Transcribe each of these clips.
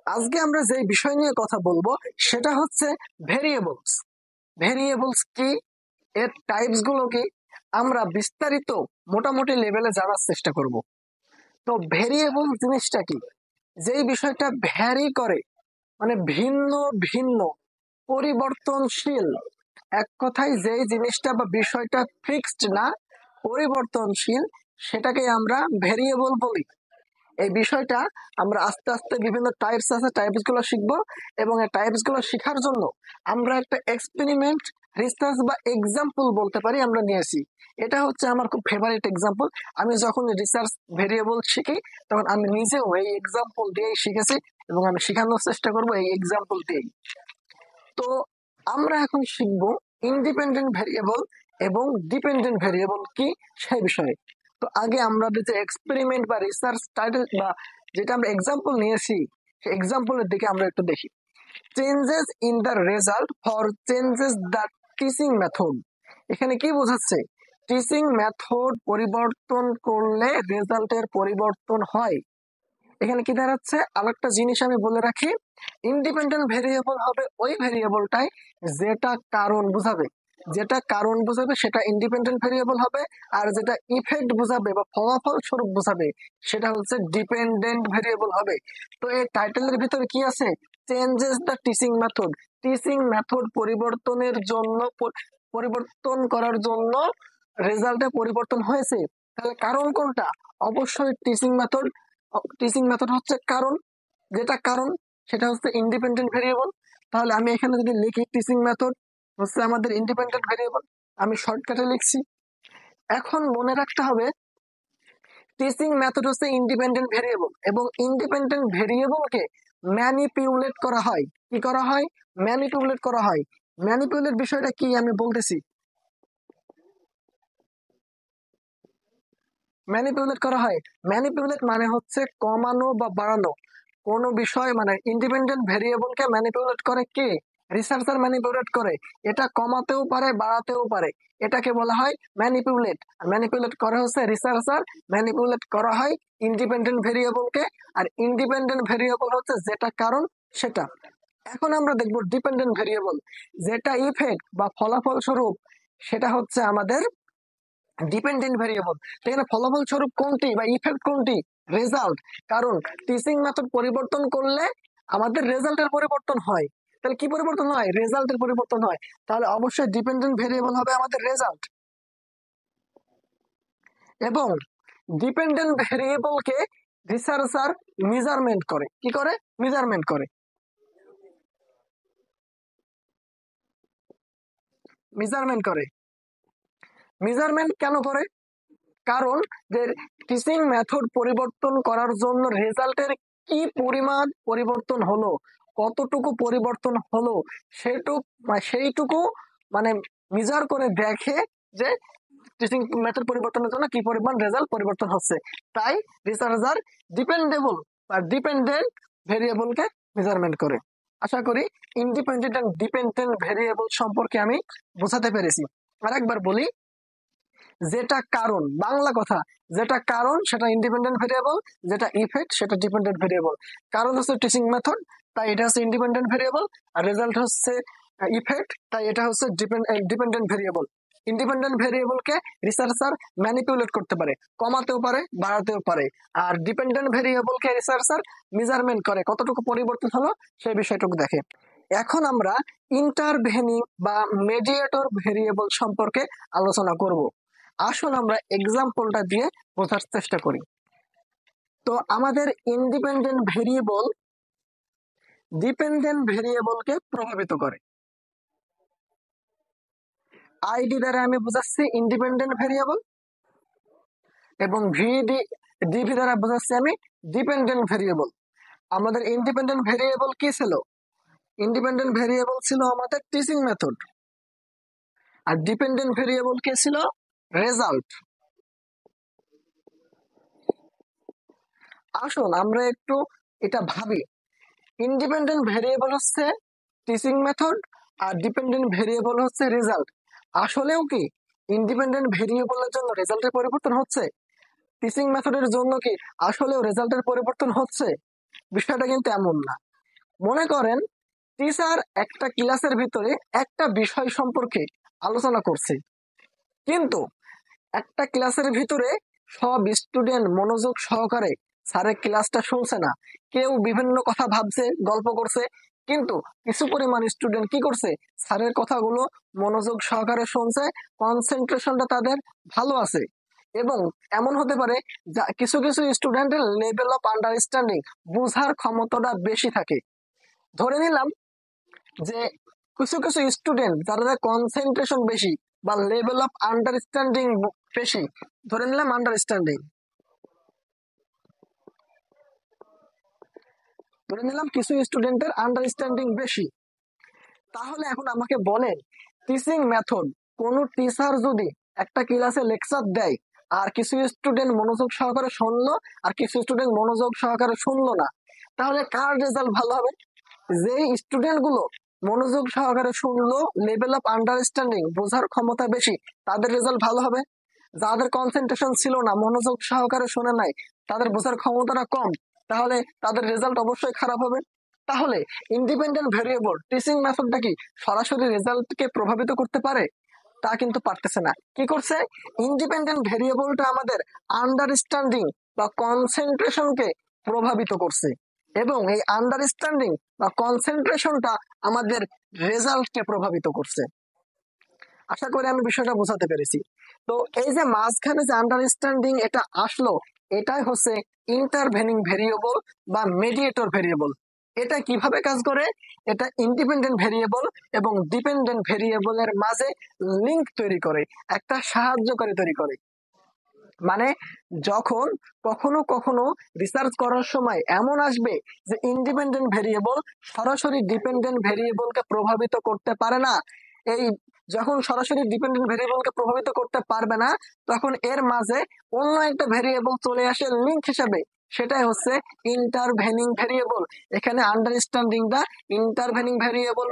আজকে আমরা যে বিষয় নিয়ে কথা বলবো সেটা হচ্ছে ভেরিয়েবলস। ভেরিয়েবলস কি, এর টাইপস গুলো কি, আমরা বিস্তারিত মোটামুটি লেভেলে জানার চেষ্টা করব। তো ভেরিয়েবল জিনিসটা কি? যেই বিষয়টা ভ্যারি করে, মানে ভিন্ন ভিন্ন, পরিবর্তনশীল। এক কথায় যেই জিনিসটা বা বিষয়টা ফিক্সড না, পরিবর্তনশীল, সেটাকে আমরা ভেরিয়েবল বলি। এই বিষয়টা আমরা আস্তে আস্তে বিভিন্ন টাইপস আছে, টাইপস গুলো শিখবো। এবং এই টাইপস গুলো শেখার জন্য আমরা একটা এক্সপেরিমেন্ট, রিসার্চ বা এক্সাম্পল বলতে পারি আমরা নিয়েছি। এটা হচ্ছে আমার খুব ফেভারিট এক্সাম্পল। আমি যখন রিসার্চ ভেরিয়েবল শিখি তখন আমি নিজেও এই এক্সাম্পল দিয়েই শিখেছি এবং আমি শেখানোর চেষ্টা করবো এই এক্সাম্পল দিয়েই। তো আমরা এখন শিখবো ইন্ডিপেন্ডেন্ট ভেরিয়েবল এবং ডিপেন্ডেন্ট ভেরিয়েবল কি সেই বিষয়ে। তো আগে আমরা যে এক্সপেরিমেন্ট বা রিসার্চ টাইটেল বা যেটা আমরা এক্সাম্পল নিয়েছি সেই এক্সাম্পলের দিকে আমরা একটু দেখি। Changes in the result for changes the teaching method. এখানে কি বোঝাচ্ছে? টিচিং মেথড পরিবর্তন করলে রেজাল্টের পরিবর্তন হয়। এখানে কি দাঁড়াচ্ছে? আরেকটা জিনিস আমি বলে রাখি, ইন্ডিপেন্ডেন্ট ভেরিয়েবল হবে ওই ভেরিয়েবলটাই যেটা কারণ বোঝাবে। যেটা কারণ বোঝাবে সেটা ইন্ডিপেন্ডেন্ট ভেরিয়েবল হবে, আর যেটা ইফেক্ট বোঝাবে বা ফলাফল স্বরূপ বোঝাবে সেটা হচ্ছে ডিপেন্ডেন্ট ভেরিয়েবল হবে। তো এই টাইটেলের ভিতরে কি আছে? Changes the teaching method. Teaching method পরিবর্তনের জন্য, পরিবর্তন করার জন্য রেজাল্টে পরিবর্তন হয়েছে। তাহলে কারণ কোনটা? অবশ্যই টিচিং মেথড। টিচিং মেথড হচ্ছে কারণ, যেটা কারণ সেটা হচ্ছে ইন্ডিপেন্ডেন্ট ভেরিয়েবল। তাহলে আমি এখানে যদি লিখি টিচিং মেথড হচ্ছে আমাদের ইন্ডিপেন্ডেন্ট ভেরিয়েবল, আমি শর্টকাটে লিখছি। এখন মনে রাখতে হবে টিচিং মেথড হচ্ছে ইন্ডিপেন্ডেন্ট ভেরিয়েবল এবং ইন্ডিপেন্ডেন্ট ভেরিয়েবলকে ম্যানিপুলেট করা হয়। কি করা হয়? ম্যানিপুলেট করা হয়। ম্যানিপুলেট বিষয়টা কি আমি বলতেছি। ম্যানিপুলেট করা হয়, ম্যানিপুলেট মানে হচ্ছে কমানো বা বাড়ানো কোনো বিষয়। মানে ইন্ডিপেন্ডেন্ট ভেরিয়েবলকে ম্যানিপুলেট করে কে? রিসার্চার ম্যানিপুলেট করে। এটা কমাতেও পারে, বাড়াতেও পারে। এটাকে বলা হয় ম্যানিপুলেট। ম্যানিপুলেট করা হচ্ছে রিসার্চার, ম্যানিপুলেট করা হয় ইন্ডিপেন্ডেন্ট ভেরিয়েবলকে। আর ইন্ডিপেন্ডেন্ট ভেরিয়েবল হচ্ছে যেটা কারণ সেটা। এখন আমরা দেখবো ডিপেন্ডেন্ট ভেরিয়েবল, যেটা ইফেক্ট বা ফলাফল স্বরূপ, সেটা হচ্ছে আমাদের ডিপেন্ডেন্ট ভেরিয়েবল। এখানে ফলাফল স্বরূপ কোনটি বা ইফেক্ট কোনটি? রেজাল্ট। কারণ টিচিং মেথড পরিবর্তন করলে আমাদের রেজাল্টের পরিবর্তন হয়। তাহলে কি পরিবর্তন হয়? রেজাল্টের পরিবর্তন হয়। তাহলে অবশ্যই ডিপেন্ডেন্ট ভেরিয়েবল হবে আমাদের রেজাল্ট। এবং ডিপেন্ডেন্ট ভেরিয়েবলকে রিসার্চার মেজারমেন্ট করে। কি করে? মেজারমেন্ট করে। মেজারমেন্ট করে। মেজারমেন্ট কেন করে? কারণ যে টিচিং মেথড পরিবর্তন করার জন্য রেজাল্টের কি পরিমাণ পরিবর্তন হলো, কতটুকু পরিবর্তন হলো, সেইটুকু মানে মেজার করে দেখে যে টিচিং মেথড পরিবর্তনের জন্য কি পরিমাণ রেজাল্ট পরিবর্তন হচ্ছে। তাই রিসার্চার ডিপেন্ডেবল বা ডিপেন্ডেন্ট ভেরিয়েবলকে মেজারমেন্ট করে। আশা করি ইন্ডিপেন্ডেন্ট এন্ড ডিপেন্ডেন্ট ভেরিয়েবল সম্পর্কে আমি বোঝাতে পেরেছি। আরেকবার বলি, যেটা কারণ, বাংলা কথা, যেটা কারণ সেটা ইন্ডিপেন্ডেন্ট ভেরিয়েবল, যেটা ইফেক্ট সেটা ডিপেন্ডেন্ট ভেরিয়েবল। কারণ হচ্ছে টিচিং মেথড, তাই এটা হচ্ছে ইন্ডিপেন্ডেন্ট ভেরিয়েবল। আর রেজাল্ট হচ্ছে ইফেক্ট, তাই এটা হচ্ছে ডিপেন্ডেন্ট ভেরিয়েবল। ইন্ডিপেন্ডেন্ট ভেরিয়েবলকে রিসার্চার ম্যানিপুলেট করতে পারে, কমাতেও পারে, বাড়াতেও পারে। আর ডিপেন্ডেন্ট ভেরিয়েবলকে রিসার্চার মেজারমেন্ট করে, কতটুকু পরিবর্তন হলো সেই বিষয়টুকু দেখে। এখন আমরা ইন্টারভেনিং বা মেডিয়েটর ভেরিয়েবল সম্পর্কে আলোচনা করব। আসুন আমরা এক্সাম্পলটা দিয়ে বোঝার চেষ্টা করি। তো আমাদের ইন্ডিপেন্ডেন্ট ভেরিয়েবল ডিপেন্ডেন্ট ভেরিয়েবলকে প্রভাবিত করে। আইডি দ্বারা আমি বোঝাচ্ছি ইন্ডিপেন্ডেন্ট ভেরিয়েবল এবং ডিভি দ্বারা বোঝাচ্ছি আমি ডিপেন্ডেন্ট ভেরিয়েবল। আমাদের ইন্ডিপেন্ডেন্ট ভেরিয়েবল কি ছিল? ইন্ডিপেন্ডেন্ট ভেরিয়েবল ছিল আমাদের টিচিং মেথড। আর ডিপেন্ডেন্ট ভেরিয়েবল কে ছিল? রেজাল্ট। আসুন আমরা একটু এটা ভাবি। ইন্ডিপেন্ডেন্ট ভেরিয়েবল হচ্ছে টিচিং মেথড আর ডিপেন্ডেন্ট ভেরিয়েবল হচ্ছে রেজাল্ট। আসলেও কি ইন্ডিপেন্ডেন্ট ভেরিয়েবলের জন্য রেজাল্টের পরিবর্তন হচ্ছে? টিচিং মেথডের জন্য কি আসলেও রেজাল্টের পরিবর্তন হচ্ছে? বিষয়টা কিন্তু এমন না। মনে করেন টিচার একটা ক্লাসের ভিতরে একটা বিষয় সম্পর্কে আলোচনা করছে, কিন্তু একটা ক্লাসের ভিতরে সব স্টুডেন্ট মনোযোগ সহকারে স্যারের ক্লাসটা শুনছে না, কেউ বিভিন্ন কথা ভাবছে, গল্প করছে, কিন্তু কিছু পরিমাণ স্টুডেন্ট কি করছে, স্যারের কথাগুলো মনোযোগ সহকারে শুনছে, কনসেন্ট্রেশনটা তাদের ভালো আছে। এবং এমন হতে পারে কিছু কিছু স্টুডেন্টের লেভেল অফ আন্ডারস্ট্যান্ডিং, বোঝার ক্ষমতাটা বেশি থাকে। ধরে নিলাম যে কিছু কিছু স্টুডেন্ট যাদের কনসেন্ট্রেশন বেশি বা লেভেল অফ আন্ডারস্ট্যান্ডিং বেশি, ধরে নিলাম আন্ডারস্ট্যান্ডিং, ধরে নিলাম কিছু স্টুডেন্টের আন্ডারস্ট্যান্ডিং বেশি। তাহলে এখন আমাকে বলেন টিচিং মেথড, কোন টিচার যদি একটা ক্লাসে লেকচার দেয় আর কিছু স্টুডেন্ট মনোযোগ সহকারে শুনলো আর কিছু স্টুডেন্ট মনোযোগ সহকারে শুনলো না, তাহলে কার রেজাল্ট ভালো হবে? যে স্টুডেন্ট গুলো মনোযোগ সহকারে শুনলো, লেভেল অফ আন্ডারস্ট্যান্ডিং, বোঝার ক্ষমতা বেশি, তাদের রেজাল্ট ভালো হবে। যাদের কনসেন্ট্রেশন ছিল না, মনোযোগ সহকারে শুনে নাই, তাদের বোঝার ক্ষমতাটা কম, তাহলে তাদের রেজাল্ট অবশ্যই খারাপ হবে। তাহলে ইন্ডিপেন্ডেন্ট ভেরিয়েবল টিচিং মেথডটা কি সরাসরি রেজাল্টকে প্রভাবিত করতে পারে? তা কিন্তু পারতেছে না। কি করছে, ইন্ডিপেন্ডেন্ট ভেরিয়েবলটা আমাদের আন্ডারস্ট্যান্ডিং বা কনসেন্ট্রেশনকে প্রভাবিত করছে, এবং এই আন্ডারস্ট্যান্ডিং বা কনসেন্ট্রেশনটা আমাদের রেজাল্টকে প্রভাবিত করছে। আশা করি আমি বিষয়টা বোঝাতে পেরেছি। তো এই যে মাঝখানে যে আন্ডারস্ট্যান্ডিং এটা আসলো, এটাই হচ্ছে ইন্টারভেনিং ভেরিয়েবল বা মেডিয়েটর ভেরিয়েবল। এটা কিভাবে কাজ করে? এটা ইন্ডিপেন্ডেন্ট ভেরিয়েবল এবং ডিপেন্ডেন্ট ভেরিয়েবলের মাঝে লিঙ্ক তৈরি করে, একটা সাহায্যকারী তৈরি করে। মানে যখন কখনো কখনো রিসার্চ করার সময় এমন আসবে যে ইন্ডিপেন্ডেন্ট ভেরিয়েবল সরাসরি ডিপেন্ডেন্ট ভেরিয়েবলকে প্রভাবিত করতে পারে না, এই যখন সরাসরি ডিপেন্ডেন্ট ভেরিয়েবলকে প্রভাবিত করতে পারবে না, তখন এর মাঝে অন্য একটা ভেরিয়েবল চলে আসে লিঙ্ক হিসেবে, সেটাই হচ্ছে ইন্টারভেনিং ভেরিয়েবল। এখানে আন্ডারস্ট্যান্ডিংটা ইন্টারভেনিং ভেরিয়েবল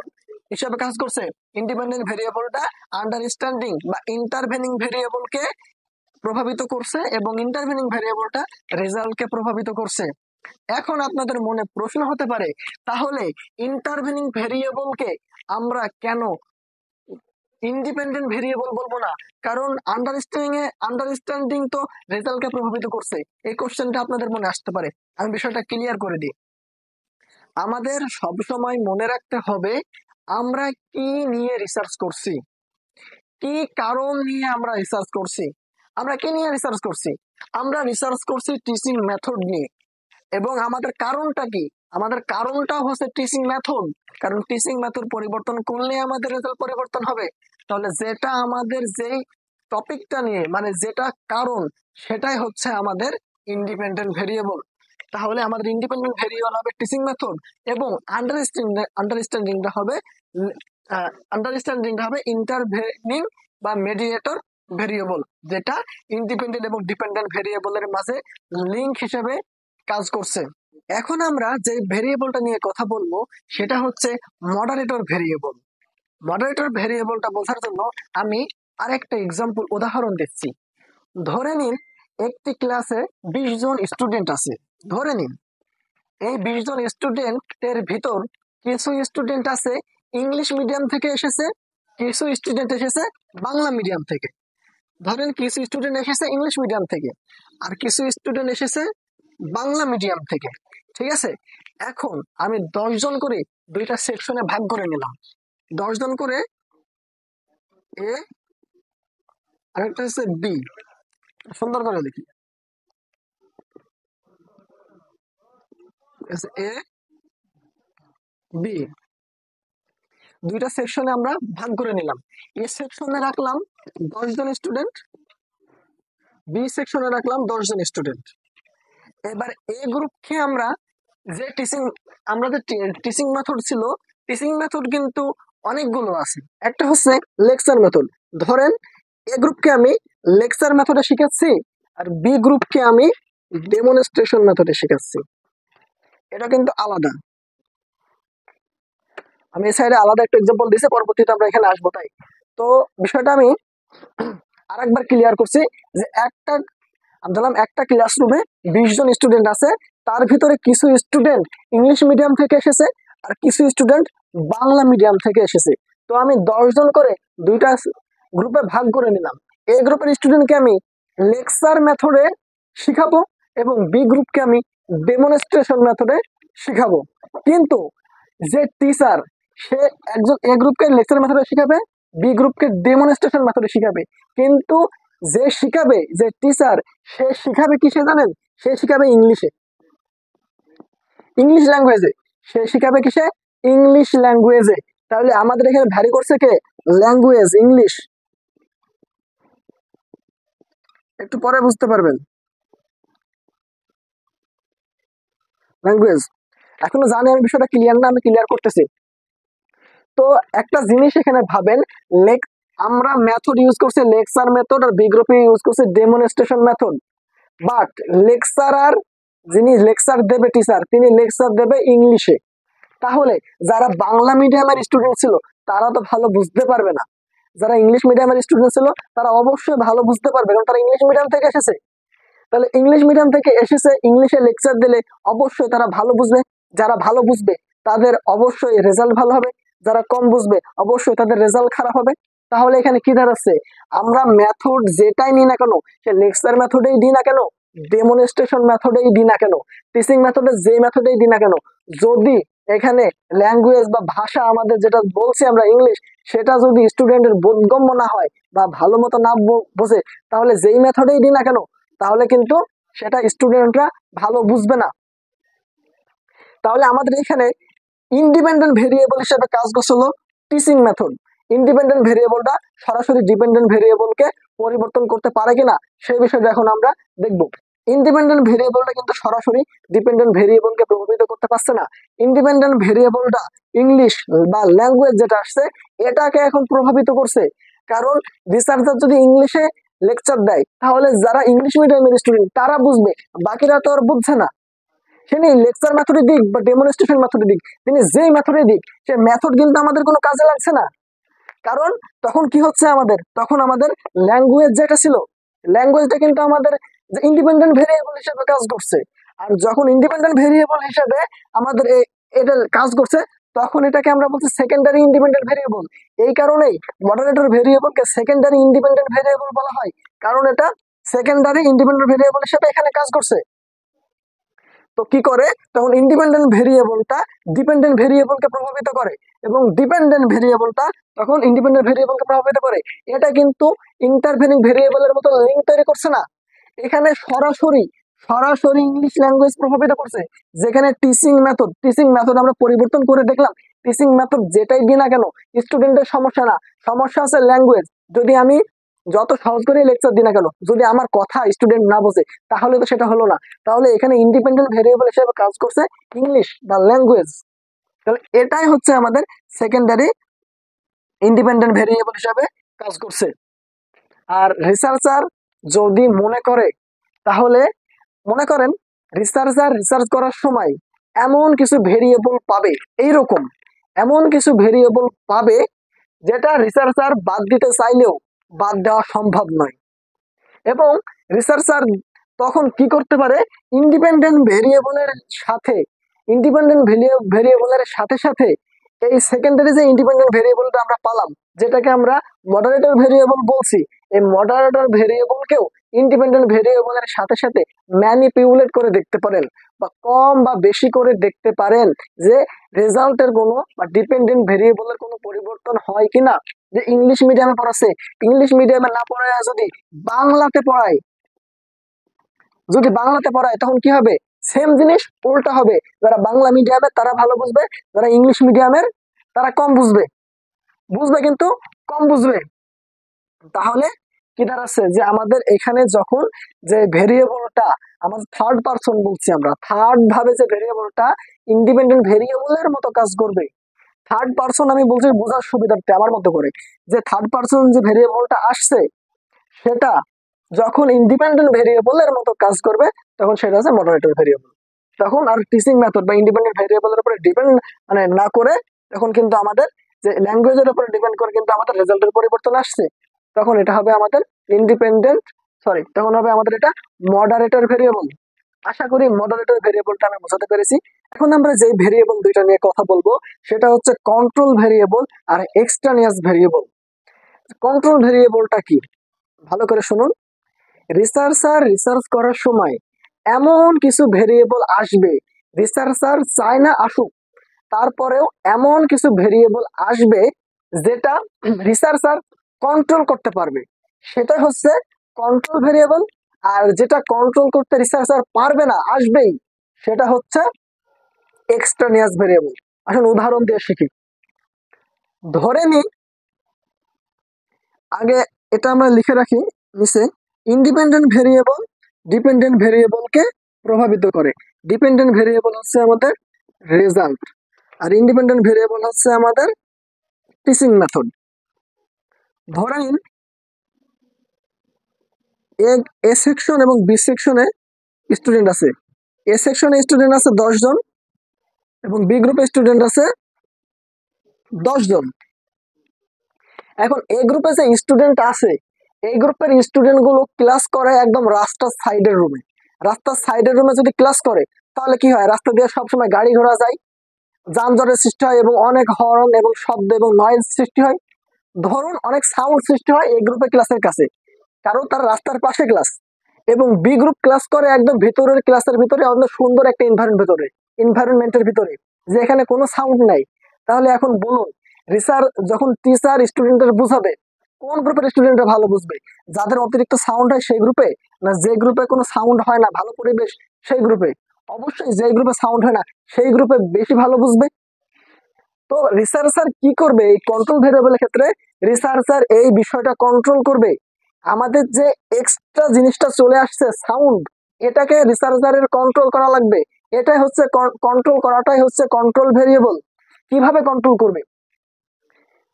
হিসেবে কাজ করছে। ইন্ডিপেন্ডেন্ট ভেরিয়েবলটা আন্ডারস্ট্যান্ডিং বা ইন্টারভেনিং ভেরিয়েবলকে প্রভাবিত করছে এবং ইন্টারভেনিং ভেরিয়েবলটা রেজাল্টকে প্রভাবিত করছে। এখন আপনাদের মনে প্রশ্ন হতে পারে, তাহলে ইন্টারভেনিং ভেরিয়েবলকে আমরা কেন ইন্ডিপেন্ডেন্ট ভেরিয়েবল বলবো না? কারণ আন্ডারস্ট্যান্ডিং তো রেজাল্টকে প্রভাবিত করছে। এই কোশ্চেনটা আপনাদের মনে আসতে পারে, আমি বিষয়টা ক্লিয়ার করে দিই। আমাদের সবসময় মনে রাখতে হবে আমরা কি নিয়ে রিসার্চ করছি, কি কারণ নিয়ে আমরা রিসার্চ করছি। আমরা কি নিয়ে রিসার্চ করছি? আমরা রিসার্চ করছি টিচিং মেথড নিয়ে। এবং আমাদের কারণটা কি? আমাদের কারণটা হচ্ছে টিচিং মেথড। কারণ টিচিং মেথড পরিবর্তন করলে আমাদের রেজাল্ট পরিবর্তন হবে। তাহলে যেটা আমাদের যেই টপিকটা নিয়ে, মানে যেটা কারণ, সেটাই হচ্ছে আমাদের ইন্ডিপেন্ডেন্ট ভেরিয়েবল। তাহলে আমাদের ইন্ডিপেন্ডেন্ট ভেরিয়েবল হবে টিচিং মেথড, এবং আন্ডারস্ট্যান্ডিংটা হবে ইন্টারভেনিং বা মেডিয়েটর ভেরিয়েবল, যেটা ইন্ডিপেন্ডেন্ট এবং ডিপেন্ডেন্ট ভেরিয়েবলের মাঝে লিঙ্ক হিসেবে কাজ করছে। এখন আমরা যে ভেরিয়েবলটা নিয়ে কথা বলবো সেটা হচ্ছে মডারেটর ভেরিয়েবল। মডারেটর ভেরিয়েবলটা বোঝার জন্য আমি আরেকটা এক্সাম্পল উদাহরণ দিচ্ছি। ধরে নিন একটি ক্লাসে 20 জন স্টুডেন্ট আছে। ধরে নিন এই 20 জন স্টুডেন্টের ভিতর কিছু স্টুডেন্ট আছে ইংলিশ মিডিয়াম থেকে এসেছে, কিছু স্টুডেন্ট এসেছে বাংলা মিডিয়াম থেকে। ধরেন কিছু স্টুডেন্ট এসেছে ইংলিশ মিডিয়াম থেকে আর কিছু স্টুডেন্ট এসেছে বাংলা মিডিয়াম থেকে। ঠিক আছে, এখন আমি 10 জন করে দুইটা সেকশনে ভাগ করে নিলাম। 10 জন করে এ, আরেকটা হচ্ছে বি। সুন্দর করে দেখি, এ বি, দুইটা সেকশনে আমরা ভাগ করে নিলাম। এ সেকশনে রাখলাম 10 জন স্টুডেন্ট, বি সেকশনে রাখলাম 10 জন স্টুডেন্ট। এবার এ গ্রুপকে আমরা যে টিচিং মেথড ছিল, টিচিং মেথড কিন্তু অনেকগুলো আছে। একটা হচ্ছে লেকচার মেথড। ধরেন এ গ্রুপকে আমি লেকচার মেথডে শিখাচ্ছি আর বি গ্রুপকে আমি ডেমনস্ট্রেশন মেথডে শিখাচ্ছি। এটা কিন্তু আলাদা। আমি এই সাইডে আলাদা একটা এক্সাম্পল দিয়েছি, পরবর্তীতে আমরা এখানে আসবো। তাই তো বিষয়টা আমি আরেকবার ক্লিয়ার করছি যে ধরলাম একটা ক্লাসরুমে 20 জন স্টুডেন্ট আছে, তার ভিতরে কিছু স্টুডেন্ট ইংলিশ মিডিয়াম থেকে এসেছে আর কিছু স্টুডেন্ট বাংলা মিডিয়াম থেকে এসেছে। তো আমি 10 জন করে দুইটা গ্রুপে ভাগ করে নিলাম। এ গ্রুপের স্টুডেন্টকে আমি লেকচার মেথডে শিখাবো এবং বি গ্রুপকে আমি ডেমনস্ট্রেশন মেথডে শিখাবো। কিন্তু যে টিচার সে একজন এ গ্রুপকে লেকচার মেথডে শিখাবে, বি গ্রুপকে ডেমনস্ট্রেশন মেথডে শিখাবে। কিন্তু যে শিখাবে, যে টিচার, সে শিখাবে কিসে জানেন? সে শিখাবে ইংলিশে, ইংলিশ ল্যাঙ্গুয়েজে। সে শিখাবে কিসে? ইংলিশ ল্যাঙ্গুয়েজে। তাহলে আমাদের এখানে ভ্যারি করছে কে? Language, English. একটু পরে বুঝতে পারবেন। ল্যাঙ্গুয়েজ এখনো জানি আমি বিষয়টা ক্লিয়ার না, আমি ক্লিয়ার করতেছি। তো একটা জিনিস এখানে ভাবেন, লেক আমরা মেথড ইউজ করছি লেকচার মেথড, আর বি গ্রুপে ইউজ করছি ডেমনস্ট্রেশন মেথড। বাট লেকচারার, যিনি লেকচার দেবে টিচার, তিনি লেকচার দেবে ইংলিশে। তাহলে যারা বাংলা মিডিয়ামের স্টুডেন্ট ছিল তারা তো ভালো বুঝতে পারবে না। যারা ইংলিশ মিডিয়ামের স্টুডেন্ট ছিল তারা অবশ্যই ভালো বুঝতে পারবে, কারণ তারা ইংলিশ মিডিয়াম থেকে এসেছে। তাহলে ইংলিশ মিডিয়াম থেকে এসেছে, ইংলিশে লেকচার দিলে অবশ্যই তারা ভালো বুঝবে। যারা ভালো বুঝবে তাদের অবশ্যই রেজাল্ট ভালো হবে, যারা কম বুঝবে অবশ্যই তাদের রেজাল্ট খারাপ হবে। তাহলে এখানে কি দাঁড়াচ্ছে? আমরা মেথড যেটাই নিই না কেন, সে লেকচার মেথডেই দিই না কেন, ডেমনস্ট্রেশন মেথডেই দিই না কেন, টিচিং মেথডে যে মেথডেই দিই না কেন, যদি এখানে ল্যাঙ্গুয়েজ বা ভাষা আমাদের যেটা বলছি আমরা ইংলিশ, সেটা যদি স্টুডেন্টের বোধগম্য না হয় বা ভালো মতো না বোঝে, তাহলে যেই মেথডেই দিই না কেন, তাহলে কিন্তু সেটা স্টুডেন্টরা ভালো বুঝবে না। তাহলে আমাদের এখানে ইন্ডিপেন্ডেন্ট ভেরিয়েবল হিসেবে কাজ করছিল টিচিং মেথড। ইন্ডিপেন্ডেন্ট ভেরিয়েবলটা সরাসরি ডিপেন্ডেন্ট ভেরিয়েবলকে পরিবর্তন করতে পারে কিনা সেই বিষয়টা এখন আমরা দেখব। ইন্ডিপেন্ডেন্ট ভেরিয়েবলটা কিন্তু সরাসরি ডিপেন্ডেন্ট ভেরিয়েবলকে প্রভাবিত করতে পারছে না। ইন্ডিপেন্ডেন্ট ভেরিয়েবলটা ইংলিশ বা ল্যাঙ্গুয়েজ যেটা আসছে এটাকে এখন প্রভাবিত করছে। কারণ রিসার্চার যদি ইংলিশে লেকচার দেয় তাহলে যারা ইংলিশ মিডিয়ামের স্টুডেন্ট তারা বুঝবে, বাকিরা তো আর বুঝছে না। তিনি লেকচার মেথডে দিক বা ডেমনস্ট্রেশন মেথডে দিক, তিনি যেই মেথডে দিক, সে মেথড কিন্তু আমাদের কোনো কাজে লাগছে না। কারণ তখন কি হচ্ছে, আমাদের তখন আমাদের ল্যাঙ্গুয়েজ যেটা ছিল, ল্যাঙ্গুয়েজটা কিন্তু আমাদের ইন্ডিপেন্ডেন্ট ভেরিয়েবল হিসেবে কাজ করছে। আর যখন ইন্ডিপেন্ডেন্ট ভেরিয়েবল হিসেবে আমাদের এটা কাজ করছে, তখন এটাকে আমরা বলছি সেকেন্ডারি ইন্ডিপেন্ডেন্ট ভেরিয়েবল। এই কারণেই মডারেটর ভেরিয়েবলকে সেকেন্ডারি ইন্ডিপেন্ডেন্ট ভেরিয়েবল বলা হয়, কারণ এটা সেকেন্ডারি ইন্ডিপেন্ডেন্ট ভেরিয়েবল হিসেবে এখানে কাজ করছে। তো কি করে, তখন ইন্ডিপেন্ডেন্ট ভেরিয়েবলটা ডিপেন্ডেন্ট ভেরিয়েবলকে প্রভাবিত করে এবং ডিপেন্ডেন্ট ভেরিয়েবলটা তখন ইন্ডিপেন্ডেন্ট ভেরিয়েবলকে প্রভাবিত করে। এটা কিন্তু ইন্টারভেনিং ভেরিয়েবলের মতো লিঙ্ক তৈরি করছে না, এখানে সরাসরি সরাসরি ইংলিশ ল্যাঙ্গুয়েজ প্রভাবিত করছে। যেখানে টিচিং মেথড আমরা পরিবর্তন করে দেখলাম, টিচিং মেথড যেটাই দিই না কেন স্টুডেন্টের সমস্যা না, সমস্যা আছে ল্যাঙ্গুয়েজ। যদি আমি যত সহজ করে লেকচার দিই না কেন, যদি আমার কথা স্টুডেন্ট না বোঝে তাহলে তো সেটা হলো না। তাহলে এখানে ইন্ডিপেন্ডেন্ট ভেরিয়েবল হিসেবে কাজ করছে ইংলিশ বা ল্যাঙ্গুয়েজ। তাহলে এটাই হচ্ছে আমাদের সেকেন্ডারি ইন্ডিপেন্ডেন্ট ভেরিয়েবল হিসেবে কাজ করছে। আর রিসার্চার যদি মনে করে, তাহলে মনে করেন রিসার্চার রিসার্চ করার সময় এমন কিছু ভেরিয়েবল পাবে, এইরকম এমন কিছু ভেরিয়েবল পাবে যেটা রিসার্চার বাদ দিতে চাইলেও বাদ দেওয়া সম্ভব নয়। এবং রিসার্চার তখন কি করতে পারে, ইন্ডিপেন্ডেন্ট ভেরিয়েবলের সাথে ভেরিয়েবলের সাথে সাথে এই সেকেন্ডারি যে ইন্ডিপেন্ডেন্ট ভেরিয়েবলটা আমরা পালাম, যেটাকে আমরা মডারেটর ভেরিয়েবল বলছি, এই মডারেটর ভেরিয়েবলকেও ইন্ডিপেন্ডেন্ট ভেরিয়েবলের সাথে সাথে ম্যানিপুলেট করে দেখতে পারেন বা কম বা বেশি করে দেখতে পারেন যে রেজাল্টের কোনো বা ডিপেন্ডেন্ট ভেরিয়েবলের কোনো পরিবর্তন হয় কিনা। যে ইংলিশ মিডিয়ামে পড়াচ্ছে, ইংলিশ মিডিয়ামে না পড়ায় যদি বাংলাতে পড়ায়, তখন কি হবে, সেম জিনিস উল্টা হবে। যারা বাংলা মিডিয়ামের তারা ভালো বুঝবে, যারা ইংলিশ মিডিয়ামের তারা কম বুঝবে, কিন্তু কম বুঝবে। তাহলে কি দাঁড়াচ্ছে, যে আমাদের এখানে যখন যে ভেরিয়েবলটা আমাদের থার্ড পার্সন বলছি, আমরা থার্ড ভাবে যে ভেরিয়েবলটা ইন্ডিপেন্ডেন্ট ভেরিয়েবলের মতো কাজ করবে। থার্ড পার্সন আমি বলছি বোঝার সুবিধার্থে আমার মতো করে, যে থার্ড পার্সন যে ভেরিয়েবলটা আসছে সেটা যখন ইন্ডিপেন্ডেন্ট ভেরিয়েবলের মতো কাজ করবে তখন সেটা হচ্ছে মডারেটর ভেরিয়েবল। তখন আর টিচিং মেথড বা ইন্ডিপেন্ডেন্ট ভেরিয়েবলের উপরে ডিপেন্ড মানে না করে, তখন কিন্তু আমাদের যে ল্যাঙ্গুয়েজের উপরে ডিপেন্ড করে কিন্তু আমাদের রেজাল্টের পরিবর্তন আসছে, তখন এটা হবে আমাদের তখন হবে আমাদের এটা মডারেটর ভেরিয়েবল। আশা করি মডারেটর ভেরিয়েবলটা আমি বোঝাতে পেরেছি। এখন আমরা যে ভেরিয়েবল দুইটা নিয়ে কথা বলবো সেটা হচ্ছে কন্ট্রোল ভেরিয়েবল আর এক্সট্রানিয়াস ভেরিয়েবল। কন্ট্রোল ভেরিয়েবলটা কি ভালো করে শুনুন। রিসার্চার রিসার্চ করার সময় এমন কিছু ভেরিয়েবল আসবে, রিসার্চার চায় না আসুক, তারপরেও এমন কিছু ভেরিয়েবল আসবে যেটা রিসার্চার কন্ট্রোল করতে পারবে, সেটা হচ্ছে কন্ট্রোল ভেরিয়েবল। আর যেটা কন্ট্রোল করতে রিসার্চার পারবে না, আসবেই, সেটা হচ্ছে এক্সট্রানিয়াস ভেরিয়েবল। আসলে উদাহরণ দিয়ে শিখি। ধরে নি, আগে এটা আমরা লিখে রাখি নিচে, ইন্ডিপেন্ডেন্ট ভেরিয়েবল ডিপেন্ডেন্ট ভেরিয়েবলকে প্রভাবিত করে। ডিপেন্ডেন্ট ভেরিয়েবল হচ্ছে আমাদের রেজাল্ট, আর ইন্ডিপেন্ডেন্ট ভেরিয়েবল হচ্ছে আমাদের টিচিং মেথড। ধরেন এ সেকশন এবং বি সেকশনে স্টুডেন্ট আছে। এ সেকশনে স্টুডেন্ট আছে 10 জন এবং বি গ্রুপে স্টুডেন্ট আছে 10 জন। এখন এ গ্রুপে যে স্টুডেন্ট আছে, এই গ্রুপের স্টুডেন্ট গুলো ক্লাস করে একদম রাস্তার সাইডের রুমে। রাস্তার সাইডের রুমে যদি ক্লাস করে তাহলে কি হয়, রাস্তা দিয়ে সবসময় গাড়ি ঘোড়া যায়, যানজটের সৃষ্টি হয় এবং অনেক হর্ন এবং শব্দ এবং নয়েজ সৃষ্টি হয়। ধরুন অনেক সাউন্ড সৃষ্টি হয় এই গ্রুপে ক্লাসের কাছে, কারণ তার রাস্তার পাশে ক্লাস। এবং বি গ্রুপ ক্লাস করে একদম ভিতরের ক্লাসের ভিতরে, অনেক সুন্দর একটা এনভায়রনমেন্টের ভিতরে, যেখানে কোনো সাউন্ড নাই। তাহলে এখন বলুন, যখন টিচার স্টুডেন্টের বুঝাবে, কোন গ্রুপের স্টুডেন্টরা ভালো বুঝবে? যাদের অতিরিক্ত সাউন্ড হয় সেই গ্রুপে, না যে গ্রুপে কোনো সাউন্ড হয় না, ভালো পরিবেশ সেই গ্রুপে? অবশ্যই যে গ্রুপে সাউন্ড হয় না সেই গ্রুপে বেশি ভালো বুঝবে। তো রিসার্চার কি করবে এই কন্ট্রোল ভেরিয়েবলের ক্ষেত্রে? রিসার্চার এই বিষয়টা কন্ট্রোল করবে। আমাদের যে এক্সট্রা জিনিসটা চলে আসছে সাউন্ড, এটাকে রিসার্চারের কন্ট্রোল করা লাগবে। এটাই হচ্ছে কন্ট্রোল করাটাই হচ্ছে কন্ট্রোল ভেরিয়েবল। কিভাবে কন্ট্রোল করবে?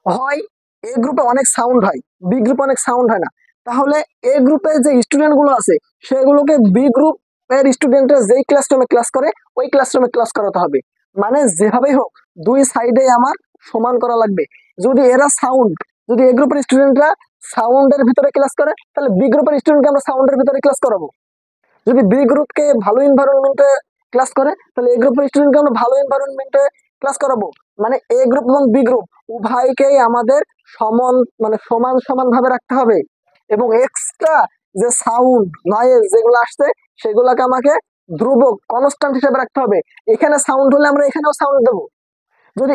হয় এ গ্রুপে অনেক সাউন্ড হয়, বি গ্রুপে অনেক সাউন্ড হয় না, তাহলে এ গ্রুপে যে স্টুডেন্ট গুলো আছে সেগুলোকে বি গ্রুপ এর স্টুডেন্টরা যেই ক্লাসরুমে ক্লাস করে ওই ক্লাসরুমে ক্লাস করাতে হবে। মানে যেভাবেই হোক দুই সাইডে আমার সমান করা লাগবে। যদি এরা সাউন্ড, যদি এ গ্রুপের স্টুডেন্টরা সাউন্ডের ভিতরে ক্লাস করে, তাহলে বি গ্রুপের স্টুডেন্টকে আমরা সাউন্ডের ভিতরে ক্লাস করাবো। যদি বি গ্রুপকে ভালো এনভায়রনমেন্টে ক্লাস করে, তাহলে এ গ্রুপের স্টুডেন্টকে আমরা ভালো এনভায়রনমেন্টে ক্লাস করাবো। মানে এ গ্রুপ এবং বি গ্রুপ উভয়কেই আমাদের সমান, মানে সমান সমান ভাবে রাখতে হবে। এবং এক্সট্রা যে সাউন্ড নয়েজ যেগুলো আসছে সেগুলোকে আমাকে ধ্রুবক কনস্ট্যান্ট হিসেবে রাখতে হবে। এখানে সাউন্ড হলে আমরা এখানেও সাউন্ড দেবো। যদি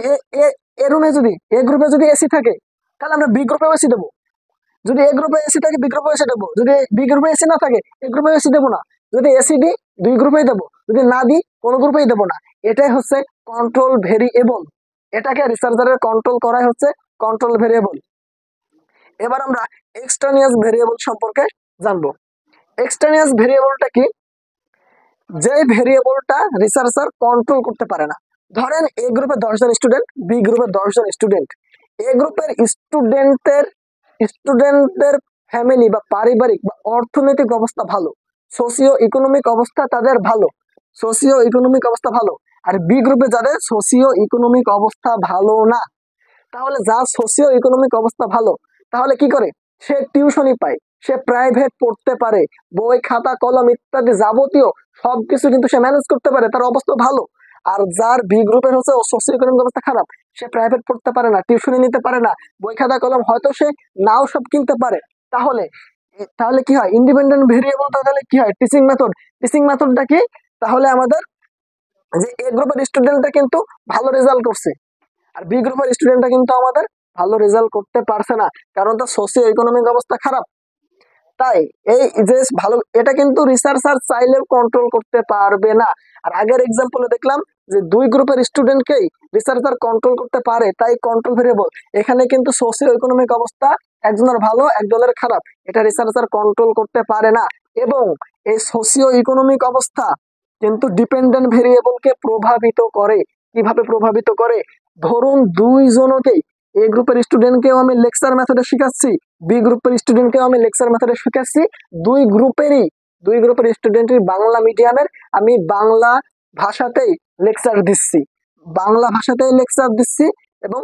এ রুমে যদি এ গ্রুপে যদি এসি থাকে, তাহলে আমরা বি গ্রুপেও এসি দেবো। যদি এ গ্রুপে এসি থাকে বি গ্রুপে এসি দেবো, যদি বি গ্রুপে এসি না থাকে এ গ্রুপে এসি দেবো না। যদি এসি দিই দুই গ্রুপেই দেবো, যদি না দিই কোনো গ্রুপেই দেবো না। এটাই হচ্ছে কন্ট্রোল ভেরিয়েবল। এটাকে রিসার্চারের কন্ট্রোল করাই হচ্ছে কন্ট্রোল ভেরিয়েবল। এবার আমরা এক্সট্রানিয়াস ভেরিয়েবল সম্পর্কে জানবো। এক্সট্রানিয়াস ভেরিয়েবলটা কি? যে ভেরিয়েবলটা রিসার্চার কন্ট্রোল করতে পারে না। ধরেন এ গ্রুপে 10 জন স্টুডেন্ট, বি গ্রুপে 10 জন স্টুডেন্ট। এ গ্রুপের স্টুডেন্টদের ফ্যামিলি বা পারিবারিক বা অর্থনৈতিক অবস্থা ভালো, সোশিও ইকোনমিক অবস্থা তাদের ভালো, সোশিও ইকোনমিক অবস্থা ভালো। আর বি গ্রুপে যাদের সোশিও ইকোনমিক অবস্থা ভালো না, তাহলে যার সোশিও ইকোনমিক অবস্থা ভালো, তাহলে কি করে? সে টিউশনই পায়, সে প্রাইভেট পড়তে পারে, বই খাতা কলম ইত্যাদি যাবতীয় সবকিছু কিন্তু সে ম্যানেজ করতে পারে, তার অবস্থা ভালো। আর যার বি গ্রুপের হচ্ছে সোশিও ইকোনমিক অবস্থা খারাপ, সে প্রাইভেট পড়তে পারে না, টিউশনি নিতে পারে না, বই খাতা কলম হয়তো সে নাও সব কিনতে পারে। তাহলে তাহলে কি হয়? ইন্ডিপেন্ডেন্ট ভেরিয়েবলটা তাহলে কি হয়? Teaching method. টিচিং মেথডটা কি? তাহলে আমাদের যে এ গ্রুপের স্টুডেন্টটা কিন্তু ভালো রেজাল্ট করছে, আর বি গ্রুপের স্টুডেন্টরা কিন্তু আমাদের ভালো রেজাল্ট করতে পারছে না, কারণ তার সোশিও ইকোনমিক অবস্থা খারাপ। তাই এই যে ভালো, এটা কিন্তু রিসার্চার চাইলেও কন্ট্রোল করতে পারবে না। আর আগের এক্সাম্পলে দেখলাম যে দুই গ্রুপের স্টুডেন্টকেই রিসার্চার কন্ট্রোল করতে পারে, তাই কন্ট্রোল ভেরিয়েবল। এখানে কিন্তু সোশিও ইকোনমিক অবস্থা একজনের ভালো একজনের খারাপ, এটা রিসার্চার কন্ট্রোল করতে পারে না। এবং এই সোশিও ইকোনমিক অবস্থা কিন্তু ডিপেন্ডেন্ট ভেরিয়েবলকে প্রভাবিত করে। কিভাবে প্রভাবিত করে? ধরুন দুইজনকেই, এ গ্রুপের স্টুডেন্টকেও আমি লেকচার মেথডে শিখাচ্ছি, বি গ্রুপের স্টুডেন্টকেও আমি লেকচার মেথডে শিখাচ্ছি। দুই গ্রুপের স্টুডেন্টের বাংলা মিডিয়ামের, আমি বাংলা ভাষাতেই লেকচার দিচ্ছি, বাংলা ভাষাতেই লেকচার দিচ্ছি এবং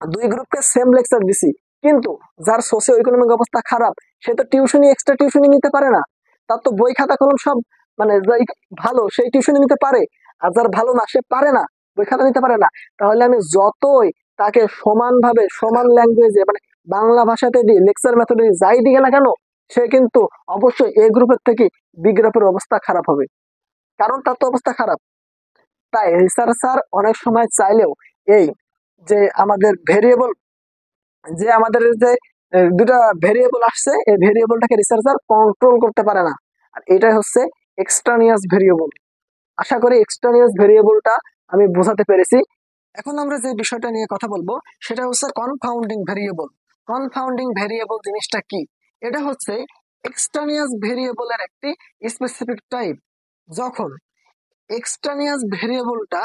দুই গ্রুপকে সেম লেকচার দিছি। কিন্তু যার সোশিও ইকোনমিক অবস্থা খারাপ, সে তো এক্সট্রা টিউশনি নিতে পারে না, তার তো বই খাতা কলম সব মানে যাই ভালো সেই টিউশনি নিতে পারে, আর যার ভালো না সে পারে না, বই খাতা নিতে পারে না, তাহলে আমি যতই তাকে সমানভাবে সমান ল্যাঙ্গুয়েজে মানে বাংলা ভাষাতে দিই, লেকচার মেথডে যাই দিকে না কেন, সে কিন্তু অবশ্যই এ গ্রুপের থেকে বি গ্রুপের অবস্থা খারাপ হবে, কারণ তার তো অবস্থা খারাপ। তাই রিসার্চার অনেক সময় চাইলেও এই যে আমাদের ভেরিয়েবল, যে আমাদের যে দুটা ভেরিয়েবল আসছে, এই ভেরিয়েবলটাকে রিসার্চার কন্ট্রোল করতে পারে না, আর এটাই হচ্ছে এক্সট্রানিয়াস ভেরিয়েবল। আশা করি এক্সট্রানিয়াস ভেরিয়েবলটা আমি বোঝাতে পেরেছি। এখন আমরা যে বিষয়টা নিয়ে কথা বলবো সেটা হচ্ছে কনফাউন্ডিং ভেরিয়েবল। কনফাউন্ডিং ভেরিয়েবল জিনিসটা কি? এটা হচ্ছে এক্সট্রানিয়াস ভেরিয়েবলের একটি স্পেসিফিক টাইপ। যখন এক্সট্রানিয়াস ভেরিয়েবলটা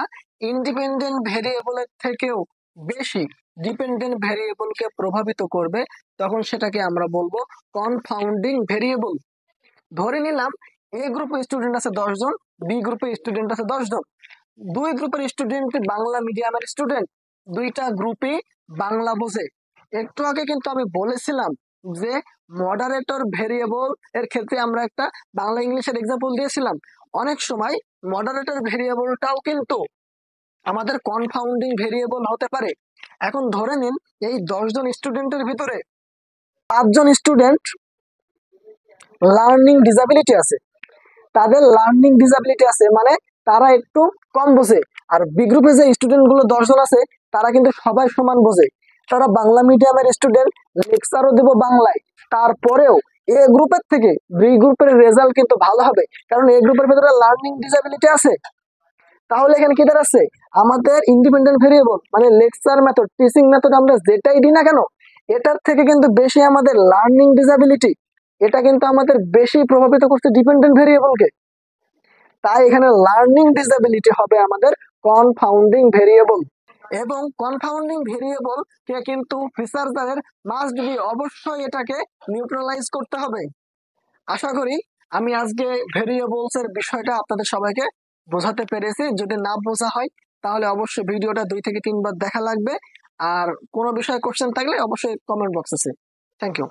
ইন্ডিপেন্ডেন্ট ভেরিয়েবলের থেকেও বেশি ডিপেন্ডেন্ট ভেরিয়েবলকে প্রভাবিত করবে, তখন সেটাকে আমরা বলবো কনফাউন্ডিং ভেরিয়েবল। ধরে নিলাম এ গ্রুপে স্টুডেন্ট আছে 10 জন, বি গ্রুপে স্টুডেন্ট আছে 10 জন। দুই গ্রুপের স্টুডেন্ট বাংলা মিডিয়ামের স্টুডেন্ট, দুইটা গ্রুপে বাংলা বোঝে। একটু আগে কিন্তু আমি বলেছিলাম যে মডারেটর ভেরিয়েবল এর ক্ষেত্রে আমরা একটা বাংলা ইংলিশের এক্সাম্পল দিয়েছিলাম। অনেক সময় মডারেটর ভেরিয়েবলটাও কিন্তু আমাদের কনফাউন্ডিং ভেরিয়েবল হতে পারে। এখন ধরে নিন এই 10 জন স্টুডেন্টের ভিতরে 5 জন স্টুডেন্ট লার্নিং ডিসাবিলিটি আছে, তাদের লার্নিং ডিসাবিলিটি আছে মানে তারা একটু কম বোঝে। আর বি গ্রুপে যে স্টুডেন্ট গুলো 10 জন আছে তারা কিন্তু সবাই সমান বোঝে, তারা বাংলা মিডিয়ামের স্টুডেন্ট, লেকচারও দিব বাংলায়, তারপরেও এ গ্রুপের থেকে বি গ্রুপের রেজাল্ট কিন্তু ভালো হবে, কারণ এ গ্রুপের ভিতরে লার্নিং ডিসাবিলিটি আছে। তাহলে এখানে কি দাঁড়াচ্ছে, আমাদের ইন্ডিপেন্ডেন্ট ভেরিয়েবল মানে লেকচার মেথড, টিচিং মেথড আমরা যেটাই দিই না কেন, এটার থেকে কিন্তু বেশি আমাদের লার্নিং ডিসাবিলিটি, এটা কিন্তু আমাদের বেশি প্রভাবিত করছে ডিপেন্ডেন্ট ভেরিয়েবলকে। তাই এখানে লার্নিং ডিসএবিলিটি হবে আমাদের কনফাউন্ডিং ভেরিয়েবল। এবং কনফাউন্ডিং ভেরিয়েবল কে কিন্তু রিসার্চারের মাস্ট বি অবশ্যই এটাকে নিউট্রালাইজ করতে হবে। আশা করি আমি আজকে ভেরিয়েবলস এর বিষয়টা আপনাদের সবাইকে বোঝাতে পেরেছি। যদি না বোঝা হয় তাহলে অবশ্যই ভিডিওটা 2 থেকে 3 বার দেখা লাগবে। আর কোনো বিষয়ে কোশ্চেন থাকলে অবশ্যই কমেন্ট বক্স আছে। Thank you.